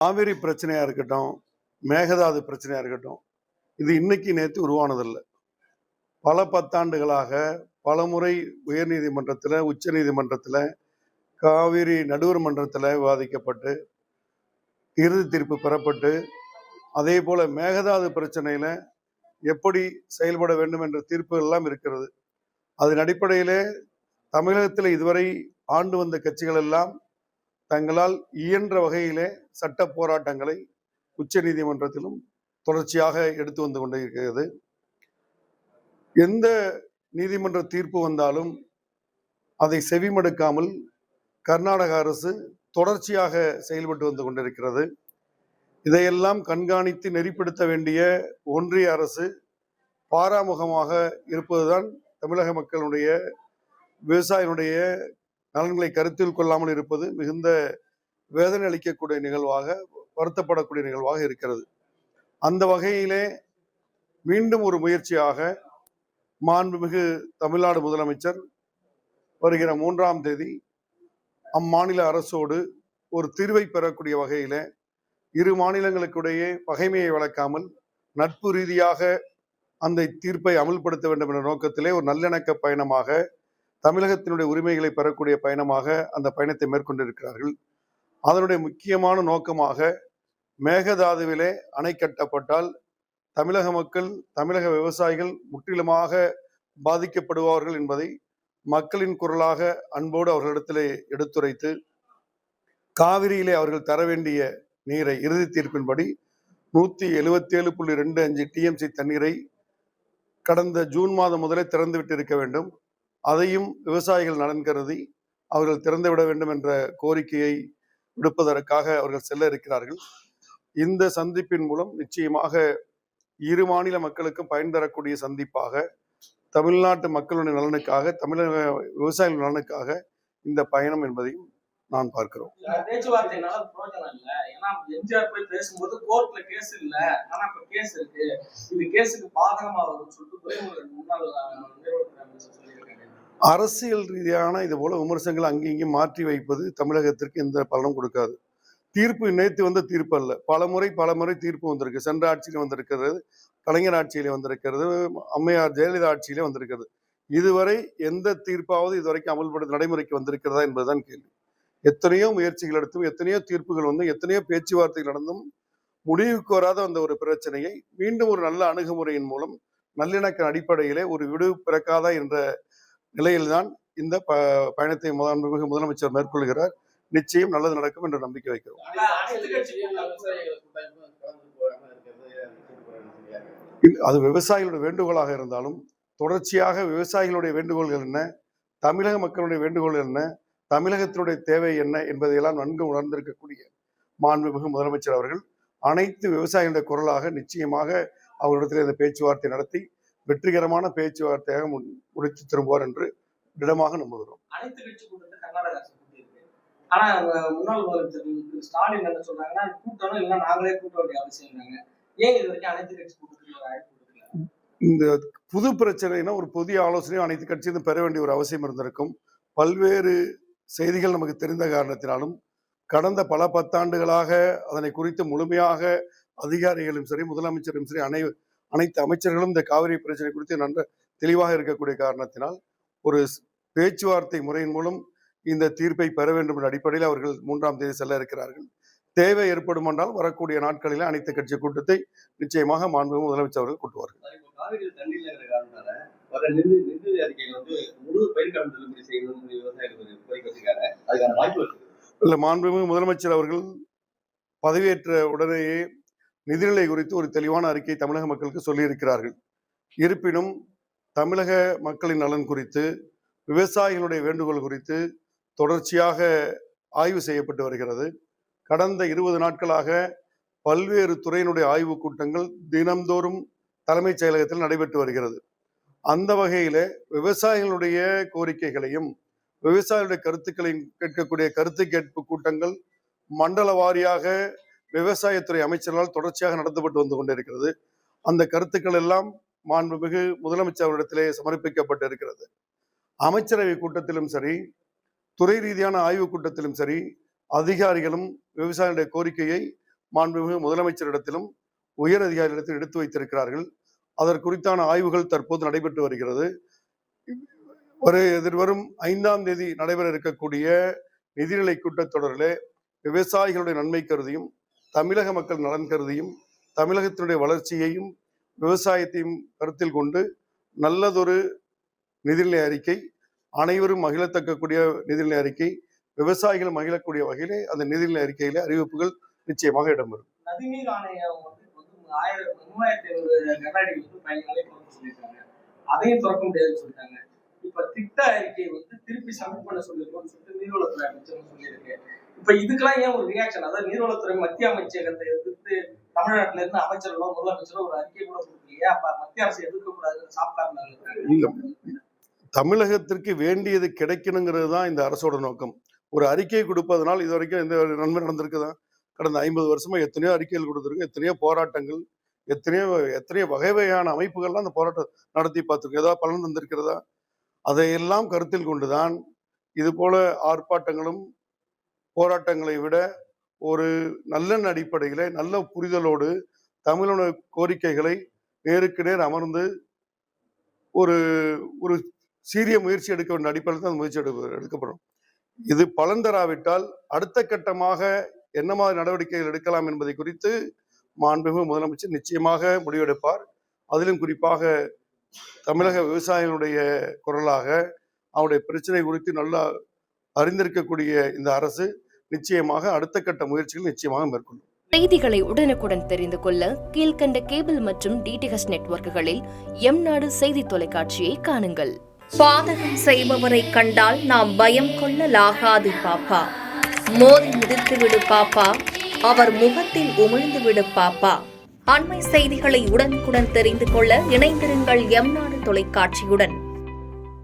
காவிரி பிரச்சனையா இருக்கட்டும், மேகதாது பிரச்சனையா இருக்கட்டும், இது இன்னைக்கு நேத்து உருவானதில்லை. பல பத்தாண்டுகளாக பலமுறை உயர்நீதிமன்றத்தில், உச்ச நீதிமன்றத்தில், காவிரி நடுவர் மன்றத்தில் விவாதிக்கப்பட்டு இறுதி தீர்ப்பு பெறப்பட்டு, அதே போல மேகதாது பிரச்சனையில எப்படி செயல்பட வேண்டும் என்ற தீர்ப்புகள் எல்லாம் இருக்கிறது. அதன் அடிப்படையிலே தமிழகத்தில் இதுவரை ஆண்டு வந்த கட்சிகள் எல்லாம் தங்களால் இயன்ற வகையிலே சட்ட போராட்டங்களை உச்ச நீதிமன்றத்திலும் தொடர்ச்சியாக எடுத்து வந்து கொண்டே இருக்கிறது. எந்த நீதிமன்ற தீர்ப்பு வந்தாலும் அதை செவிமடுக்காமல் கர்நாடக அரசு தொடர்ச்சியாக செயல்பட்டு வந்து கொண்டிருக்கிறது. இதையெல்லாம் கண்காணித்து நெறிப்படுத்த வேண்டிய ஒன்றிய அரசு பாராமுகமாக இருப்பதுதான் தமிழக மக்களுடைய விவசாயிகளுடைய நலன்களை கருத்தில் கொள்ளாமல் இருப்பது மிகுந்த வேதனை அளிக்கக்கூடிய நிகழ்வாக, வருத்தப்படக்கூடிய நிகழ்வாக இருக்கிறது. அந்த வகையிலே மீண்டும் ஒரு முயற்சியாக மாண்புமிகு தமிழ்நாடு முதலமைச்சர் வருகிற 3ஆம் தேதி அம்மாநில அரசோடு ஒரு தீர்வை பெறக்கூடிய வகையில இரு மாநிலங்களுக்கிடையே பகைமையை வளர்க்காமல் நட்பு ரீதியாக அந்த தீர்ப்பை அமல்படுத்த வேண்டும் என்ற நோக்கத்திலே ஒரு நல்லிணக்க பயணமாக, தமிழகத்தினுடைய உரிமைகளை பெறக்கூடிய பயணமாக அந்த பயணத்தை மேற்கொண்டிருக்கிறார்கள். அதனுடைய முக்கியமான நோக்கமாக மேகதாதுவிலே அணை கட்டப்பட்டால் தமிழக மக்கள், தமிழக விவசாயிகள் முற்றிலுமாக பாதிக்கப்படுவார்கள் என்பதை மக்களின் குரலாக அன்போடு அவர்களிடத்திலே எடுத்துரைத்து, காவிரியிலே அவர்கள் தர வேண்டிய நீரை இறுதி தீர்ப்பின்படி 177.25 TMC தண்ணீரை கடந்த ஜூன் மாதம் முதலே திறந்துவிட்டு இருக்க வேண்டும். அதையும் விவசாயிகள் நலன் கருதி அவர்கள் திறந்துவிட வேண்டும் என்ற கோரிக்கையை விடுப்பதற்காக அவர்கள் செல்ல இருக்கிறார்கள். இந்த சந்திப்பின் மூலம் நிச்சயமாக இரு மாநில மக்களுக்கும் பயன் தரக்கூடிய சந்திப்பாக, தமிழ்நாட்டு மக்களுடைய நலனுக்காக, தமிழக விவசாயிகள் நலனுக்காக இந்த பயணம் என்பதையும் நான் பார்க்கிறோம். பேச்சுவார்த்தைனால பிரயோஜனம் இல்லை. ஏன்னா எம்ஜிஆர் போய் பேசும்போது கோர்ட்ல கேஸ் இல்ல, ஆனா இப்ப கேஸ் இருக்கு, இது கேஸுக்கு பாதகமா வரும்னு சொல்லிட்டு முன்னாள் சொல்லியிருக்காங்க. அரசியல் ரீதியான இது போல விமர்சனங்கள் அங்கேயும் மாற்றி வைப்பது தமிழகத்திற்கு எந்த பலனும் கொடுக்காது. தீர்ப்பு நேற்று வந்த தீர்ப்பு அல்ல, பல முறை தீர்ப்பு வந்திருக்கு. சென்ற ஆட்சியில வந்திருக்கிறது, கலைஞர் ஆட்சியில வந்திருக்கிறது, அம்மையார் ஜெயலலிதா ஆட்சியில வந்திருக்கிறது. இதுவரை எந்த தீர்ப்பாவது இதுவரைக்கும் அமல்படுத்த நடைமுறைக்கு வந்திருக்கிறதா என்பதுதான் கேள்வி. எத்தனையோ முயற்சிகள் எடுத்தும், எத்தனையோ தீர்ப்புகள் வந்து, எத்தனையோ பேச்சுவார்த்தைகள் நடந்தும் முடிவுக்கு வராத அந்த ஒரு பிரச்சனையை மீண்டும் ஒரு நல்ல அணுகுமுறையின் மூலம் நல்லிணக்க அடிப்படையிலே ஒரு விடுவு பிறக்காதா என்ற நிலையில்தான் இந்த பயணத்தை முதலமைச்சர் மேற்கொள்கிறார். நிச்சயம் நல்லது நடக்கும் என்ற நம்பிக்கை வைக்கிறோம். அது விவசாயிகளுடைய வேண்டுகோளாக இருந்தாலும் தொடர்ச்சியாக விவசாயிகளுடைய வேண்டுகோள்கள் என்ன, தமிழக மக்களுடைய வேண்டுகோள் என்ன, தமிழகத்தினுடைய தேவை என்ன என்பதையெல்லாம் நன்கு உணர்ந்திருக்கக்கூடிய மாண்புமிகு முதலமைச்சர் அவர்கள் அனைத்து விவசாயிகளுடைய குரலாக நிச்சயமாக அவரிடத்தில் இந்த பேச்சுவார்த்தை நடத்தி வெற்றிகரமான பேச்சுவார்த்தையாக முடித்து திரும்புவார் என்று திடமாக நம்புகிறோம். அனைத்து கட்சி கூட்டத்தை கர்நாடக அரசு கூட்டியிருக்கு. ஆனா முன்னாள் முதலமைச்சர் ஸ்டாலின் என்ன சொல்றாங்கன்னா, கூட்டணும் இல்லை நாங்களே கூட்ட வேண்டிய அவசியம். ஏன் இது வரைக்கும் அனைத்து கட்சி கூட்டத்துக்கு அழைப்பு கொடுக்கல? இந்த புது பிரச்சனைனா ஒரு புதிய ஆலோசனையும் அனைத்து கட்சியும் பெற வேண்டிய ஒரு அவசியம் இருந்திருக்கும். பல்வேறு செய்திகள் நமக்கு தெரிந்த காரணத்தினாலும் கடந்த பல பத்தாண்டுகளாக அதனை குறித்து முழுமையாக அதிகாரிகளும் சரி, முதலமைச்சரும் சரி, அனைத்து அமைச்சர்களும் இந்த காவிரி பிரச்சனை குறித்து நன்ற தெளிவாக இருக்கக்கூடிய காரணத்தினால் ஒரு பேச்சுவார்த்தை முறையின் மூலம் இந்த தீர்ப்பை பெற வேண்டும் என்ற அடிப்படையில் அவர்கள் 3ஆம் தேதி செல்ல இருக்கிறார்கள். தேவை ஏற்படும் என்றால் வரக்கூடிய நாட்களில் அனைத்து கட்சி கூட்டத்தை நிச்சயமாக மாண்புமிகு முதலமைச்சர் அவர்கள் கூட்டுவார்கள். இல்ல, மாண்புமிகு முதலமைச்சர் அவர்கள் பதவியேற்ற உடனேயே நிதிநிலை குறித்து ஒரு தெளிவான அறிக்கை தமிழக மக்களுக்கு சொல்லியிருக்கிறார்கள். இருப்பினும் தமிழக மக்களின் நலன் குறித்து, விவசாயிகளுடைய வேண்டுகோள் குறித்து தொடர்ச்சியாக ஆய்வு செய்யப்பட்டு வருகிறது. கடந்த 20 நாட்களாக பல்வேறு துறையினுடைய ஆய்வு கூட்டங்கள் தினந்தோறும் தலைமைச் செயலகத்தில் நடைபெற்று வருகிறது. அந்த வகையில விவசாயிகளுடைய கோரிக்கைகளையும் விவசாயிகளுடைய கருத்துக்களையும் கேட்கக்கூடிய கருத்து கேட்பு கூட்டங்கள் மண்டல வாரியாக விவசாயத்துறை அமைச்சர்களால் தொடர்ச்சியாக நடத்தப்பட்டு வந்து கொண்டிருக்கிறது. அந்த கருத்துக்கள் எல்லாம் மாண்புமிகு முதலமைச்சரிடத்திலே சமர்ப்பிக்கப்பட்டு இருக்கிறது. அமைச்சரவை கூட்டத்திலும் சரி, துறை ரீதியான ஆய்வு கூட்டத்திலும் சரி, அதிகாரிகளும் விவசாயிகளுடைய கோரிக்கையை மாண்புமிகு முதலமைச்சரிடத்திலும் உயர் அதிகாரிகளிடத்தில் எடுத்து வைத்திருக்கிறார்கள். அதற்குறித்தான ஆய்வுகள் தற்போது நடைபெற்று வருகிறது. எதிர்வரும் 5ஆம் தேதி நடைபெற இருக்கக்கூடிய நிதிநிலை கூட்டத்தொடரிலே விவசாயிகளுடைய நன்மை கருதியும் தமிழக மக்கள் நலன் கருதியும் தமிழகத்தினுடைய வளர்ச்சியையும் விவசாயத்தையும் கருத்தில் கொண்டு நல்லதொரு நிதிநிலை அறிக்கை, அனைவரும் மகிழத்தக்கக்கூடிய நிதிநிலை அறிக்கை, விவசாயிகள் மகிழக்கூடிய வகையிலே அந்த நிதிநிலை அறிக்கையில அறிவிப்புகள் நிச்சயமாக இடம்பெறும். நதிநீர் ஆணையம் வந்து 3500 கனஅடி பயன்களை திறக்க சொல்லியிருக்காங்க. அதையும் திறக்க முடியாதுன்னு சொல்லிட்டாங்க. இப்ப திட்ட அறிக்கை வந்து திருப்பி சப்மிட் பண்ண சொல்லியிருக்கோம்னு சொல்லிட்டு நீர்வளத்துறை அமைச்சர் சொல்லியிருக்கு. இப்ப இதுக்கெல்லாம் ஏன் ஒரு ரியாக்ஷன்? அதாவது நீர்வளத்துறை மத்திய அமைச்சகத்தை எதிர்த்து தமிழ்நாட்டில இருந்து அமைச்சர்களோ முதலமைச்சரோ ஒரு அறிக்கை கூட கொடுக்கலையே, அப்ப மத்திய அரசு எதிர்க்க கூடாதுன்னு சாப்பிட்டாங்க. தமிழகத்திற்கு வேண்டியது கிடைக்கணுங்கிறது தான் இந்த அரசோட நோக்கம். ஒரு அறிக்கை கொடுப்பதனால் இது வரைக்கும் எந்த நன்மை நடந்திருக்குதா? கடந்த 50 வருஷமா எத்தனையோ அறிக்கைகள் கொடுத்துருக்கு, எத்தனையோ போராட்டங்கள், எத்தனையோ வகை வகையான அமைப்புகள்லாம் அந்த போராட்டம் நடத்தி பார்த்துருக்கு. ஏதாவது பலன் தந்திருக்கிறதா? அதையெல்லாம் கருத்தில் கொண்டுதான் இது போல ஆர்ப்பாட்டங்களும் போராட்டங்களை விட ஒரு நல்ல அடிப்படையில நல்ல புரிதலோடு தமிழோட கோரிக்கைகளை நேருக்கு நேர் அமர்ந்து ஒரு ஒரு சீரிய முயற்சி எடுக்க வேண்டிய அடிப்படையில் தான் முயற்சி எடுக்கப்படும். இது பலன் தராவிட்டால் அடுத்த கட்டமாக என்ன மாதிரி நடவடிக்கைகள் எடுக்கலாம் என்பதை குறித்து மாண்புமிகு முதலமைச்சர் நிச்சயமாக முடிவெடுப்பார். அதிலும் குறிப்பாக தமிழக விவசாயிகளுடைய குரலாக அவருடைய பிரச்சனை குறித்து நல்லா அறிந்திருக்கக்கூடிய இந்த அரசு நிச்சயமாக அடுத்த கட்ட முயற்சிகள் நிச்சயமாக மேற்கொள்ளும். செய்திகளை உடனுக்குடன் தெரிந்து கொள்ள கீழ்கண்ட கேபிள் மற்றும் டிடிஹெச் நெட்வொர்க்குகளில் எம்நாடு செய்தி தொலைக்காட்சியை காணுங்கள். பாதகம் செய்பவரை கண்டால் நாம் பயம் கொள்ளலாகாது பாப்பா. மோதி மிதித்துவிடு பாப்பா, அவர் முகத்தில் உமிழ்ந்து விடு பாப்பா. அண்மை செய்திகளை உடனுக்குடன் தெரிந்து கொள்ள இணைந்திருங்கள் எம்நாடு தொலைக்காட்சியுடன்.